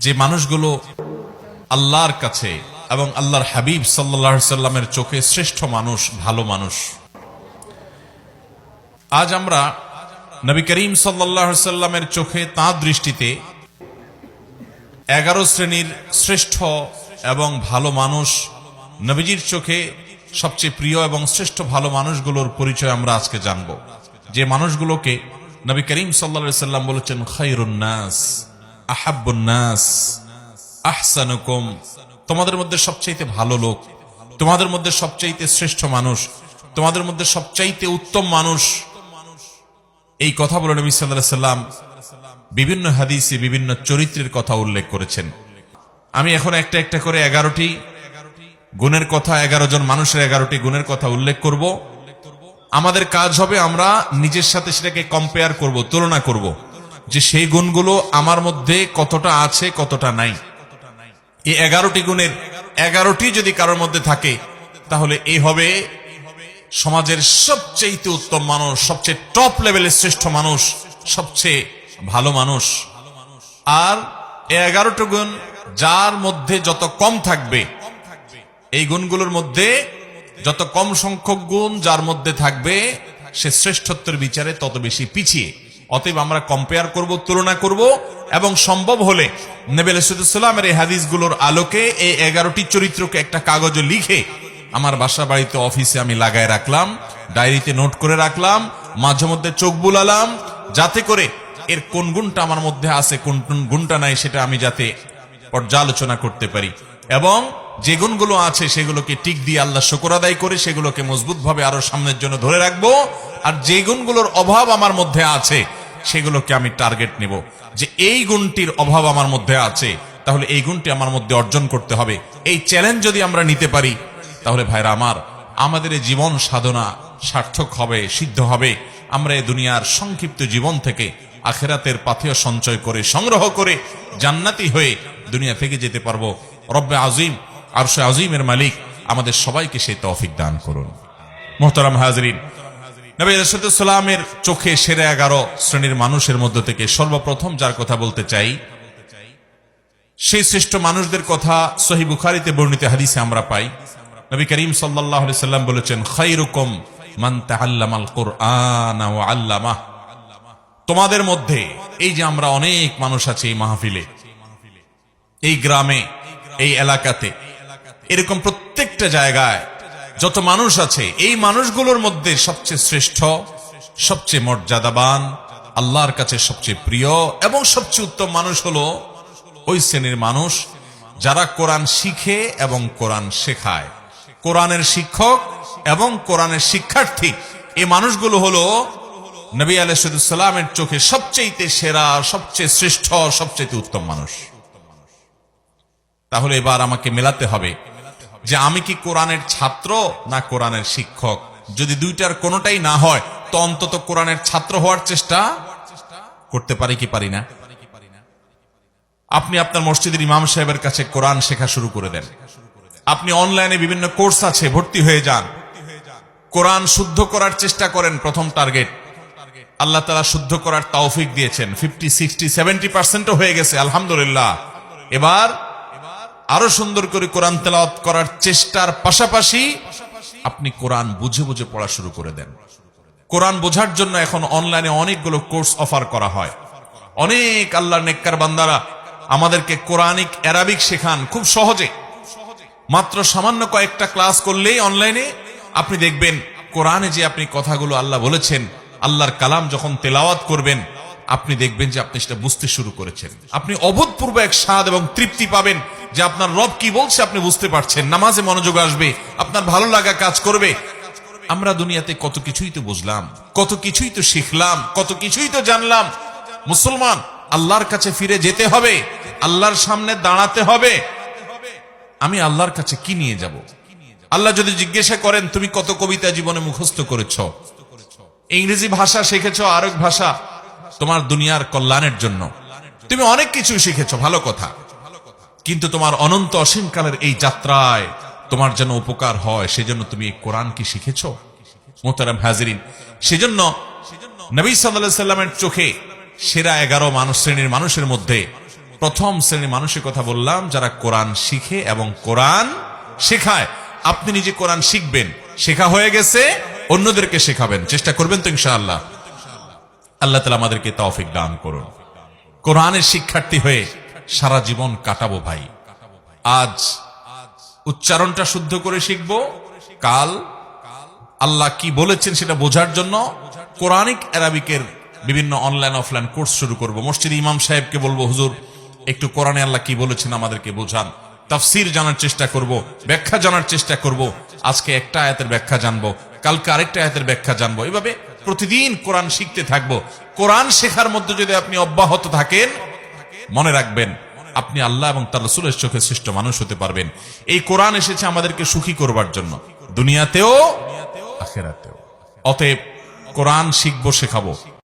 যে মানুষগুলো আল্লাহর কাছে এবং আল্লাহর হাবিব সাল্লাল্লাহু আলাইহি সাল্লামের চোখে শ্রেষ্ঠ মানুষ, ভালো মানুষ। আজ আমরা নবী করিম সাল্লাল্লাহু আলাইহি সাল্লামের চোখে তাঁর দৃষ্টিতে 11 শ্রেণীর শ্রেষ্ঠ এবং ভালো মানুষ, নবীজির চোখে সবচেয়ে প্রিয় এবং শ্রেষ্ঠ ভালো মানুষগুলোর পরিচয় আমরা আজকে জানব। যে মানুষগুলোকে নবী করিম সাল্লাল্লাহু আলাইহি সাল্লাম বলেছেন খায়রুন নাস, আহাব্বুন নাস, আহসানুকুম, তোমাদের মধ্যে সবচাইতে ভালো লোক, তোমাদের মধ্যে সবচাইতে শ্রেষ্ঠ মানুষ, তোমাদের মধ্যে সবচাইতে উত্তম মানুষ। এই কথা বলে নবী সাল্লাল্লাহু আলাইহি সাল্লাম বিভিন্ন হাদিসে বিভিন্ন চরিত্রের কথা উল্লেখ করেছেন। আমি এখন একটা একটা করে 11টি গুণের কথা, 11 জন মানুষের 11টি গুণের কথা উল্লেখ করব। আমাদের কাজ হবে আমরা নিজের সাথে সেটাকে কম্পেয়ার করব, তুলনা করব, যে সেই গুণগুলো আমার মধ্যে কতটা আছে কতটা নাই। এই 11টি গুণের 11টি যদি কারোর মধ্যে থাকে তাহলে এই হবে সমাজের সবচেয়ে উত্তম মানুষ, সবচেয়ে টপ লেভেলের শ্রেষ্ঠ মানুষ, সবচেয়ে ভালো মানুষ। আর এই 11টি গুণ যার মধ্যে যত কম থাকবে, এই গুণগুলোর মধ্যে যত কম সংখ্যক গুণ যার মধ্যে থাকবে, সে শ্রেষ্ঠত্বের বিচারে তত বেশি পিছিয়ে। অতএব আমরা কম্পেয়ার করব, তুলনা করব, এবং সম্ভব হলে নবী আলাইহিস সালামের এই হাদিসগুলোর আলোকে এই 11টি চরিত্রকে একটা কাগজে লিখে আমার বাসা বাড়িতে, অফিসে আমি লাগায় রাখলাম, ডায়েরিতে নোট করে রাখলাম, মাঝে মধ্যে চোখ বুলালাম, যাতে করে এর কোন গুণটা আমার মধ্যে আছে, কোন গুণটা নাই, সেটা আমি যাতে পর্যালোচনা করতে পারি, এবং যে গুণগুলো আছে সেগুলোকে টিক দিয়ে আল্লাহ শুকর আদায় করে সেগুলোকে মজবুতভাবে আরো সামনের জন্য ধরে রাখবো। আর যে গুণগুলোর অভাব আমার মধ্যে আছে সেগুলোকে আমি টার্গেট নেব, যে এই গুণটির অভাব আমার মধ্যে আছে, তাহলে এই গুণটি আমার মধ্যে অর্জন করতে হবে। এই চ্যালেঞ্জ যদি আমরা নিতে পারি তাহলে ভাইরা আমার, আমাদের এই জীবন সাধনা সার্থক হবে, সিদ্ধ হবে। আমরা এই দুনিয়ার সংক্ষিপ্ত জীবন থেকে আখিরাতের পাথেয় সঞ্চয় করে, সংগ্রহ করে জান্নাতি হয়ে দুনিয়া থেকে যেতে পারবো। রব্বে আজিম, আরশে আজিমের মালিক আমাদের সবাইকে সেই তৌফিক দান করুন। মুহতারাম হাজরিন, নবী আলাইহিস সালামের চোখে সেরা 11 শ্রেণীর মানুষের মধ্যে থেকে সর্বপ্রথম যার কথা বলতে চাই, সেই শ্রেষ্ঠ মানুষদের কথা সহিহ বুখারীতে বর্ণিত হাদিসে আমরা পাই। নবী করিম সাল্লাল্লাহু আলাইহি সাল্লাম বলেছেন খায়রুকুম মান তাআল্লামাল কুরআনা ওয়া আল্লামাহ। তোমাদের মধ্যে, এই যে আমরা অনেক মানুষ আছি এই মাহফিলে, এই গ্রামে, এই এলাকাতে, এরকম প্রত্যেকটা জায়গায় যত মানুষ আছে, এই মানুষগুলোর মধ্যে সবচেয়ে শ্রেষ্ঠ, সবচেয়ে মর্যাদাবান, আল্লাহর কাছে সবচেয়ে প্রিয় এবং সবচেয়ে উত্তম মানুষ হলো ওই শ্রেণীর মানুষ যারা কোরআন শিখে এবং কোরআন শেখায়। কোরআনের শিক্ষক এবং কোরআনের শিক্ষার্থী, এই মানুষগুলো হলো নবী আলাইহিস সালামের চোখে সবচেয়ে সেরা, সবচেয়ে শ্রেষ্ঠ, সবচেয়ে উত্তম মানুষ। তাহলে এবার আমাকে মেলাতে হবে যে আমি কি কোরআনের ছাত্র না কোরআনের শিক্ষক। যদি দুইটার কোনোটাই না হয় তো অন্তত কোরআনের ছাত্র হওয়ার চেষ্টা করতে পারি কি পারি না? আপনি আপনার মসজিদের ইমাম সাহেবের কাছে কোরআন শেখা শুরু করে দেন। আপনি অনলাইনে বিভিন্ন কোর্স আছে, ভর্তি হয়ে যান। কোরআন শুদ্ধ করার চেষ্টা করেন। প্রথম টার্গেট, আল্লাহ তাআলা শুদ্ধ করার তৌফিক দিয়েছেন। 50, 60, 70% হয়ে গেছে, আলহামদুলিল্লাহ। এবার আরো সুন্দর করে কোরআন তেলাওয়াত করার চেষ্টার পাশাপাশি আপনি কোরআন বুঝে বুঝে পড়া শুরু করে দেন। কোরআন বোঝার জন্য এখন অনলাইনে অনেকগুলো কোর্স অফার করা হয়। অনেক আল্লাহর নেককার বান্দারা আমাদেরকে কোরআনিক অ্যারাবিক শেখান খুব সহজে। মাত্র সামান্য কয়েকটা ক্লাস করলেই অনলাইনে আপনি দেখবেন কোরআনে যে আপনি কথাগুলো আল্লাহ বলেছেন, আল্লাহর কালাম যখন তেলাওয়াত করবেন, আপনি দেখবেন যে আপনি সেটা বুঝতে শুরু করেছেন। আপনি অভূতপূর্ব এক স্বাদ এবং তৃপ্তি পাবেন যে আপনার রব কি বলছে আপনি বুঝতে পারছেন। নামাজে মনোযোগ আসবে, আপনার ভালো লাগা কাজ করবে। আমরা দুনিয়াতে কত কিছুই তো বুঝলাম, কত কিছুই তো শিখলাম, কত কিছুই তো জানলাম। মুসলমান, আল্লাহর কাছে ফিরে যেতে হবে, আল্লাহর সামনে দাঁড়াতে হবে। আমি আল্লাহর কাছে কি নিয়ে যাব? আল্লাহ যদি জিজ্ঞাসা করেন তুমি কত কবিতা জীবনে মুখস্থ করেছো, ইংরেজি ভাষা শিখেছো, আরেক ভাষা তোমার দুনিয়ার কল্যাণের জন্য, তুমি অনেক কিছু শিখেছো, ভালো কথা, কিন্তু তোমার অনন্ত অসীমকালের এই যাত্রায় তোমার যেন উপকার হয় সেজন্য তুমি এই কোরআন কি শিখেছো? মুহতারাম হাজিরিন, সেজন্য নবী সাল্লাল্লাহু আলাইহি সাল্লামের চোখে সেরা 11 শ্রেণীর মানুষের মধ্যে প্রথম শ্রেণীর মানুষের কথা বললাম, যারা কোরআন শিখে এবং কোরআন শেখায়। আপনি নিজে কোরআন শিখবেন, শেখা হয়ে গেছে, অন্যদেরকে শেখাবেন, চেষ্টা করবেন তো ইনশাআল্লাহ। আল্লাহ তাআলা আমাদেরকে তৌফিক দান করুন। কোরআনের শিক্ষার্থী হয়ে সারা জীবন কাটাবো ভাই। আজ উচ্চারণটা শুদ্ধ করে শিখবো, কাল আল্লাহ কি বলেছেন সেটা বোঝার জন্য কোরআনিক আরবিকের বিভিন্ন অনলাইন অফলাইন কোর্স শুরু করব। মসজিদ ইমাম সাহেবকে বলবো, হুজুর একটু কোরআনে আল্লাহ কি বলেছেন আমাদেরকে বোঝান। তাফসীর জানার চেষ্টা করব, ব্যাখ্যা জানার চেষ্টা করব। আজকে একটা আয়াতের ব্যাখ্যা জানবো, কালকে আরেকটা আয়াতের ব্যাখ্যা জানবো। এভাবে প্রতিদিন কোরআন শিখতে থাকবো। কোরআন শেখার মধ্যে যদি আপনি অব্যাহত থাকেন, মনে রাখবেন আপনি আল্লাহ এবং তার রাসূলের চোখে শ্রেষ্ঠ মানুষ হতে পারবেন। এই কোরআন এসেছে আমাদেরকে সুখী করবার জন্য, দুনিয়াতেও আখিরাতেও। অতএব কোরআন শিখবো, শেখাবো।